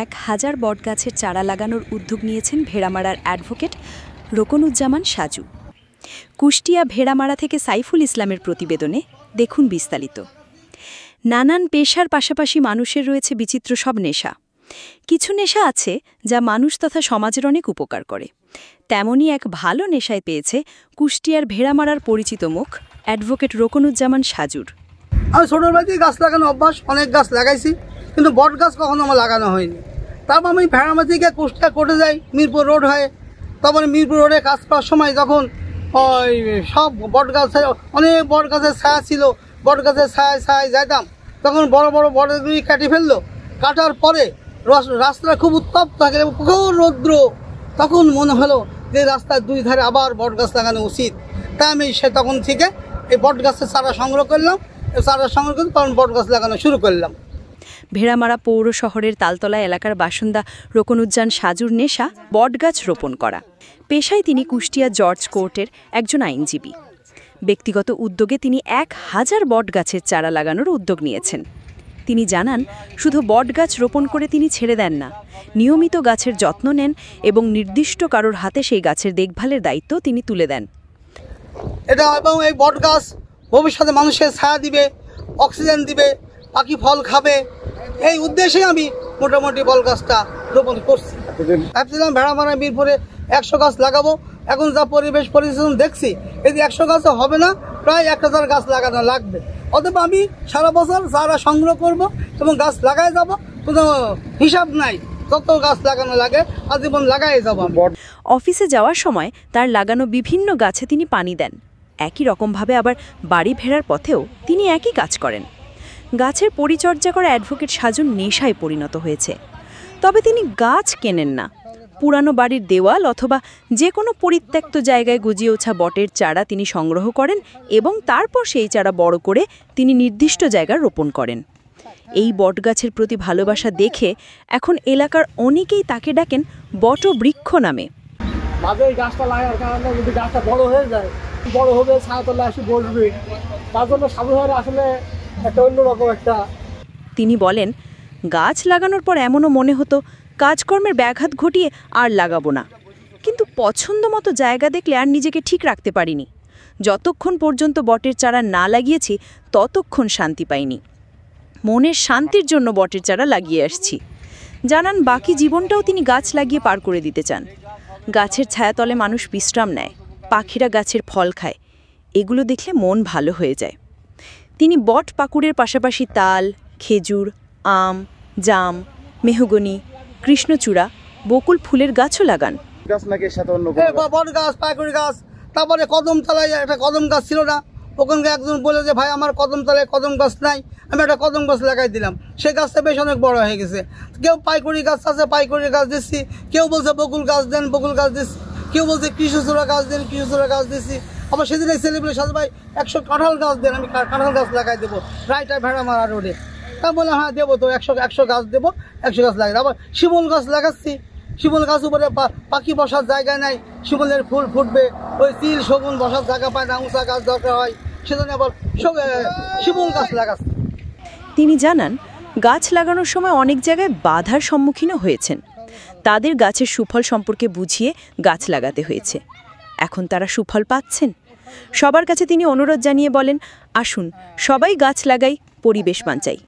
1000 বটগাছের চারা লাগানোর উদ্যোগ নিয়েছেন ভেড়ামারার অ্যাডভোকেট রোকনুজ্জামান সাজু। কুষ্টিয়া ভেড়ামারা থেকে সাইফুল ইসলামের প্রতিবেদনে দেখুন বিস্তারিত। নানান পেশার পাশাপাশি মানুষের রয়েছে বিচিত্র সব নেশা। কিছু নেশা আছে যা মানুষ তথা সমাজের অনেক উপকার করে। তেমনই এক ভালো নেশায় পেয়েছে কুষ্টিয়ার ভেড়ামারার পরিচিত মুখ অ্যাডভোকেট রোকনুজ্জামান সাজুর। আমি ছোটোবেলা থেকে গাছ লাগানো অভ্যাস, অনেক গাছ লাগাইছি, কিন্তু বট গাছ কখনো আমার লাগানো হয়নি। তারপর আমি ভেড়ামারা থেকে কুষ্টিয়া কোর্টে যাই, মিরপুর রোড হয়ে। তারপরে মিরপুর রোডে কাজ করার সময় যখন ওই সব বট গাছ, অনেক বট গাছের ছায়া ছিল, বট গাছের ছায় যাইতাম, তখন বড় বড় বটগুলি কাটি ফেললো। কাটার পরে রাস্তাটা খুব উত্তপ্ত থাকে, প্রখর রৌদ্র। তখন মনে হলো যে রাস্তার দুই ধারে আবার বট গাছ লাগানো উচিত। তাই আমি তখন থেকে এই বট গাছের চারা সংগ্রহ করলাম। চারা সংগ্রহ করে তখন বট গাছ লাগানো শুরু করলাম। ভেড়ামারা পৌর শহরের তালতলা এলাকার বাসিন্দা রোকনুজ্জামান সাজুর নেশা বটগাছ রোপণ করা। পেশায় তিনি কুষ্টিয়া জর্জ কোর্টের একজন আইনজীবী। ব্যক্তিগত উদ্যোগে তিনি 1000 বটগাছের চারা লাগানোর উদ্যোগ নিয়েছেন। তিনি জানান, শুধু বটগাছ রোপণ করে তিনি ছেড়ে দেন না, নিয়মিত গাছের যত্ন নেন এবং নির্দিষ্ট কারোর হাতে সেই গাছের দেখভালের দায়িত্ব তিনি তুলে দেন। এটা এবং এই বটগাছ ভবিষ্যতে মানুষের ছায়া দিবে, অক্সিজেন দিবে, পাখি ফল খাবে, এই উদ্দেশ্যে আমি মোটামুটি বট গাছটা রোপণ করছি। ভাবছিলাম ভেড়ামারা মিরপুরে 100 গাছ লাগাবো। এখন যা পরিবেশ পরিস্থিতি দেখছি, এই 100 গাছ হবে না, প্রায় 1000 গাছ লাগানো লাগবে। অতএব আমি সারা বছর চারা সংগ্রহ করব এবং গাছ লাগাই যাব, কোনো হিসাব নাই, যত গাছ লাগানো লাগে আজীবন লাগাই যাব। অফিসে যাওয়ার সময় তার লাগানো বিভিন্ন গাছে তিনি পানি দেন। একই রকমভাবে আবার বাড়ি ফেরার পথেও তিনি একই কাজ করেন। গাছের পরিচর্যা করা অ্যাডভোকেট সাজুর নেশায় পরিণত হয়েছে। তবে তিনি গাছ কেনেন না, পুরানো বাড়ির দেওয়াল অথবা যে কোনো পরিত্যক্ত জায়গায় গজিয়ে ওঠা বটের চারা তিনি সংগ্রহ করেন এবং তারপর সেই চারা বড় করে তিনি নির্দিষ্ট জায়গায় রোপণ করেন। এই বটগাছের প্রতি ভালোবাসা দেখে এখন এলাকার অনেকেই তাকে ডাকেন বটবৃক্ষ নামে। গাছটা লাগার কারণে যদি গাছটা বড় হয়ে যায়, বড় হবে, ছায়াতলা এসে বসবে, তার জন্য সাধু ভাইয়ের আসলে একটা অন্যরকম একটা। তিনি বলেন, গাছ লাগানোর পর এমনও মনে হতো কাজকর্মের ব্যাঘাত ঘটিয়ে আর লাগাবো না, কিন্তু পছন্দ মতো জায়গা দেখলে আর নিজেকে ঠিক রাখতে পারিনি। যতক্ষণ পর্যন্ত বটের চারা না লাগিয়েছি ততক্ষণ শান্তি পাইনি। মনের শান্তির জন্য বটের চারা লাগিয়ে আসছি। জানান, বাকি জীবনটাও তিনি গাছ লাগিয়ে পার করে দিতে চান। গাছের ছায়াতলে মানুষ বিশ্রাম নেয়, পাখিরা গাছের ফল খায়, এগুলো দেখলে মন ভালো হয়ে যায়। তিনি বট পাকুড়ের পাশাপাশি তাল, খেজুর, আম, জাম, মেহগনি, কৃষ্ণচূড়া, বকুল ফুলের গাছও লাগান। বট গাছ, পাকুড়ি গাছ, তারপরে কদম তলায় একটা কদম গাছ ছিল না, ওখানে একজন বলে যে ভাই আমার কদম তলায় কদম গাছ নাই, আমি একটা কদম গাছ লাগাই দিলাম। সেই গাছটা বেশ অনেক বড় হয়ে গেছে। কেউ পাইকুড়ি গাছ আছে, পাইকুড়ি গাছ দিচ্ছি, কেউ বলছে বকুল গাছ দেন, বকুল গাছ দিচ্ছি, কেউ বলছে কৃষ্ণচূড়া গাছ দেন, কৃষ্ণচূড়া গাছ দিচ্ছি। আবার সেদিন এই ছেলেগুলো সাথে ভাই 100 কাঁঠাল গাছ দেন, আমি কাঁঠাল গাছ লাগাই দেবো রাইটার ভেড়ামারা রোডে। তা বলে হ্যাঁ দেবো, তো 100 গাছ দেবো, 100 গাছ লাগাই। আবার শিমুল গাছ লাগাচ্ছি, শিমুল গাছ উপরে পাখি বসার জায়গা নাই, শিমুলের ফুল ফুটবে, ওই তিল শগুন বসার জায়গা পায় না, উঁচা গাছ দরকার হয়, সেজন্য আবার শিমুল গাছ লাগাচ্ছি। তিনি জানান, গাছ লাগানোর সময় অনেক জায়গায় বাধার সম্মুখীনও হয়েছেন। তাদের গাছের সুফল সম্পর্কে বুঝিয়ে গাছ লাগাতে হয়েছে। এখন তারা সুফল পাচ্ছেন। সবার কাছে তিনি অনুরোধ জানিয়ে বলেন, আসুন সবাই গাছ লাগাই, পরিবেশ বাঁচাই।